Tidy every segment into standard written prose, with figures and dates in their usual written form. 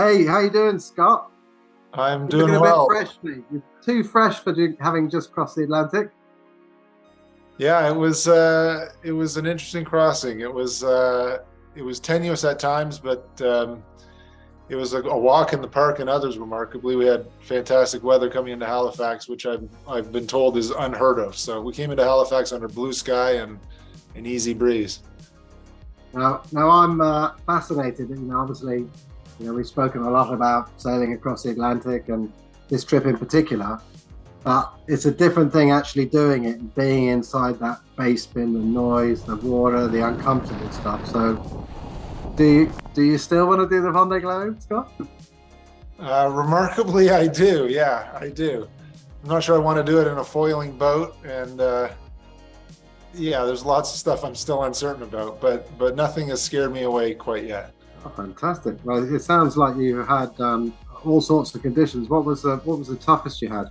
Hey, how you doing, Scott? I'm You're looking doing a bit well. fresh, mate. You're too fresh for having just crossed the Atlantic. Yeah, it was an interesting crossing. It was tenuous at times, but it was a walk in the park and others remarkably. We had fantastic weather coming into Halifax, which I've been told is unheard of. So we came into Halifax under blue sky and an easy breeze. Now I'm fascinated. Obviously, we've spoken a lot about sailing across the Atlantic and this trip in particular, but it's a different thing actually doing it and being inside that base bin, the noise, the water, the uncomfortable stuff. So, do you still want to do the Vendée Globe, Scott? Remarkably, I do. Yeah, I do. I'm not sure I want to do it in a foiling boat, and yeah, there's lots of stuff I'm still uncertain about, but nothing has scared me away quite yet. Oh, fantastic. Well, it sounds like you had all sorts of conditions. What was the toughest you had?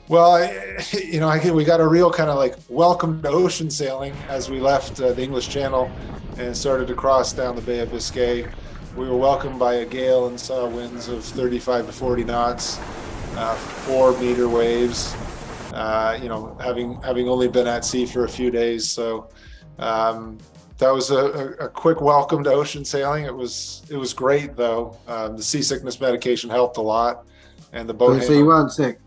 Well, we got a real kind of like welcome to ocean sailing as we left the English Channel and started to cross down the Bay of Biscay. We were welcomed by a gale and saw winds of 35 to 40 knots, 4-meter waves. Having only been at sea for a few days, so that was a quick welcome to ocean sailing. It was great though. The seasickness medication helped a lot, and the boat. So you weren't sick?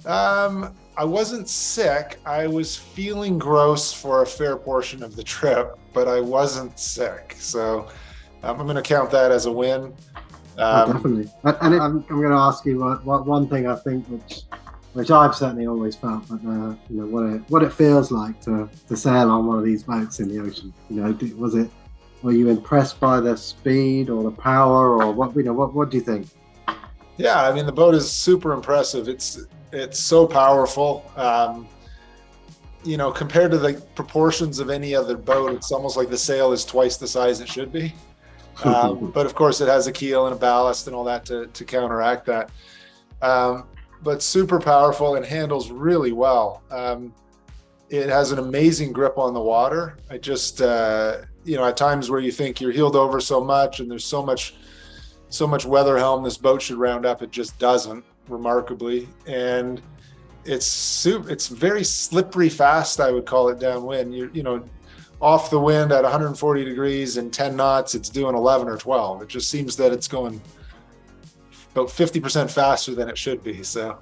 I wasn't sick. I was feeling gross for a fair portion of the trip, but I wasn't sick. So I'm going to count that as a win. Oh, definitely. And I'm going to ask you what one thing I think which I've certainly always felt, but what it feels like to sail on one of these boats in the ocean. Were you impressed by the speed or the power, or what? What do you think? Yeah, I mean the boat is super impressive. It's so powerful. Compared to the proportions of any other boat, it's almost like the sail is twice the size it should be. But of course, it has a keel and a ballast and all that to counteract that. But super powerful and handles really well. It has an amazing grip on the water. I just, at times where you think you're heeled over so much and there's so much weather helm this boat should round up, it just doesn't, remarkably. And it's very slippery fast, I would call it downwind. You're off the wind at 140 degrees and 10 knots, it's doing 11 or 12. It just seems that it's going about 50% faster than it should be. So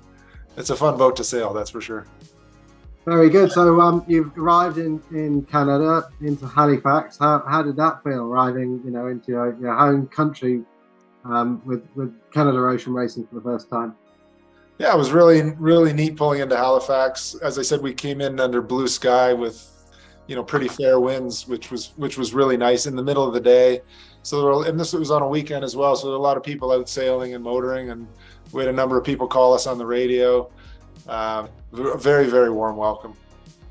it's a fun boat to sail, that's for sure. Very good. So you've arrived in Canada, into Halifax. How did that feel, arriving into your home country with Canada Ocean Racing for the first time? Yeah, it was really, really neat pulling into Halifax. As I said, we came in under blue sky with pretty fair winds, which was really nice in the middle of the day. So this was on a weekend as well, so there were a lot of people out sailing and motoring, and we had a number of people call us on the radio. A very, very warm welcome.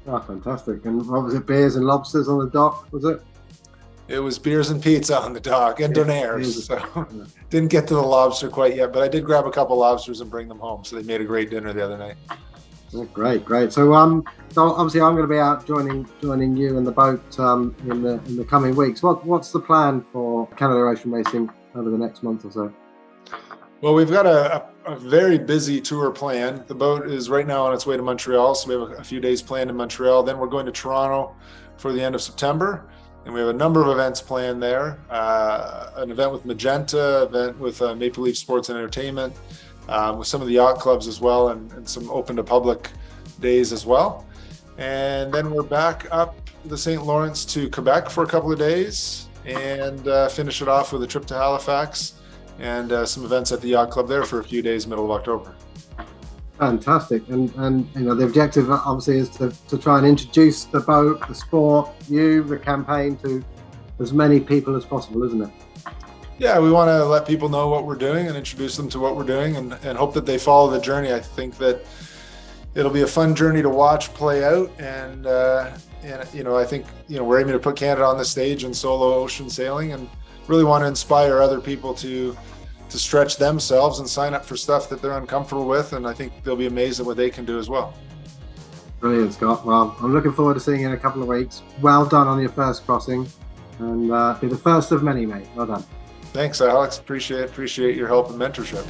Oh, fantastic. And what was it, beers and lobsters on the dock, was it? It was beers and pizza on the dock and donaires. So didn't get to the lobster quite yet, but I did grab a couple lobsters and bring them home. So they made a great dinner the other night. Oh, great. So obviously I'm going to be out joining you in the boat in the coming weeks. What's the plan for Canada Ocean Racing over the next month or so? Well, we've got a very busy tour planned. The boat is right now on its way to Montreal, so we have a few days planned in Montreal. Then we're going to Toronto for the end of September, and we have a number of events planned there. An event with Magenta, event with Maple Leaf Sports and Entertainment, with some of the yacht clubs as well, and some open to public days as well. And then we're back up the St. Lawrence to Quebec for a couple of days, and finish it off with a trip to Halifax and some events at the yacht club there for a few days, middle of October. Fantastic. And the objective obviously is to try and introduce the boat, the sport, the campaign to as many people as possible, isn't it? Yeah, we want to let people know what we're doing and introduce them to what we're doing, and hope that they follow the journey. I think that it'll be a fun journey to watch play out, and I think we're aiming to put Canada on the stage in solo ocean sailing, and really want to inspire other people to stretch themselves and sign up for stuff that they're uncomfortable with, and I think they'll be amazed at what they can do as well. Brilliant, Scott. Well, I'm looking forward to seeing you in a couple of weeks. Well done on your first crossing, and be the first of many, mate. Well done. Thanks, Alex. Appreciate your help and mentorship.